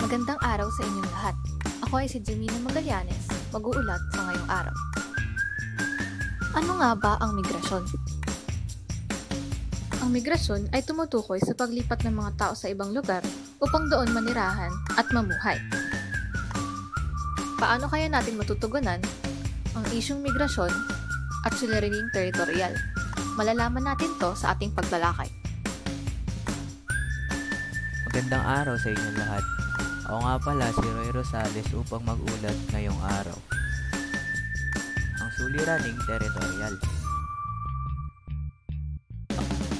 Magandang araw sa inyong lahat. Ako ay si Jimena Magallanes, mag-uulat sa ngayong araw. Ano nga ba ang migrasyon? Ang migrasyon ay tumutukoy sa paglipat ng mga tao sa ibang lugar upang doon manirahan at mamuhay. Paano kaya natin matutugunan ang isyung migrasyon at suliraning teritorial? Malalaman natin to sa ating paglalakay. Magandang araw sa inyong lahat. Ako nga pala si Roy Rosales upang mag-ulat ngayong araw. Ang suliraning teritorial.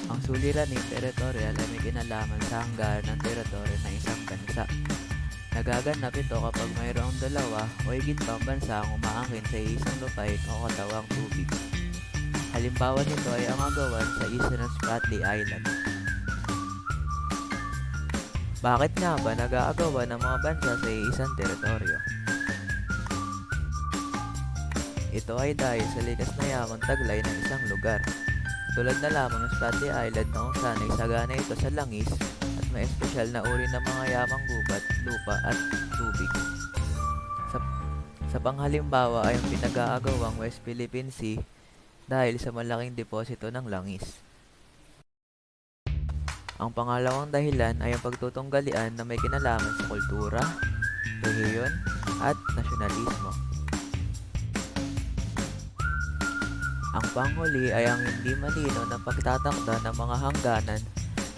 Ang suliraning teritorial ay may kinalaman sa hangganan ng teritoryo ng isang bansa. Nagaganap ito kapag mayroong dalawa o higit pang bansa ang umaangkin sa isang lupain o katawang tubig. Halimbawa nito ay ang agawan sa isla ng Spratly Island. Bakit nga ba nag-aagawan ng mga bansa sa isang teritoryo? Ito ay dahil sa likas na yamang taglay ng isang lugar. Tulad na lamang ng Spratly Island na kung saan ay sagana ito sa langis at may espesyal na uri ng mga yamang gubat, lupa at tubig. Sa panghalimbawa ay ang pinag-aagawang West Philippine Sea dahil sa malaking deposito ng langis. Ang pangalawang dahilan ay ang pagtutunggalian na may kinalaman sa kultura, rehiyon, at nasyonalismo. Ang panghuli ay ang hindi malinaw na pagtatakda ng mga hangganan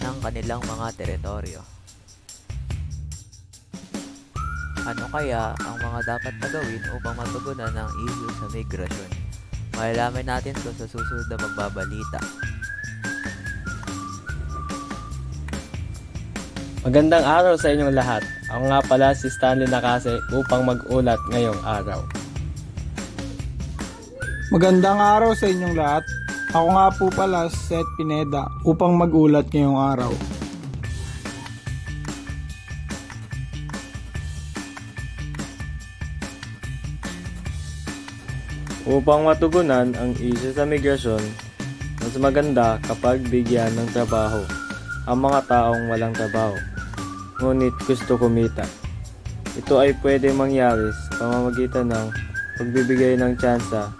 ng kanilang mga teritoryo. Ano kaya ang mga dapat na gawin upang matugunan ang issue sa migrasyon? Malalaman natin ito sa susunod na magbabalita. Magandang araw sa inyong lahat. Ako nga pala si Stanley Nakase upang mag-ulat ngayong araw. Magandang araw sa inyong lahat. Ako nga po pala si Seth Pineda upang mag-ulat ngayong araw. Upang matugunan ang issue sa migrasyon, mas maganda kapag bigyan ng trabaho ang mga taong walang trabaho, ngunit gusto kumita. Ito ay pwede mangyari sa pamamagitan ng pagbibigay ng tsansa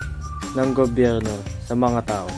ng gobyerno sa mga tao.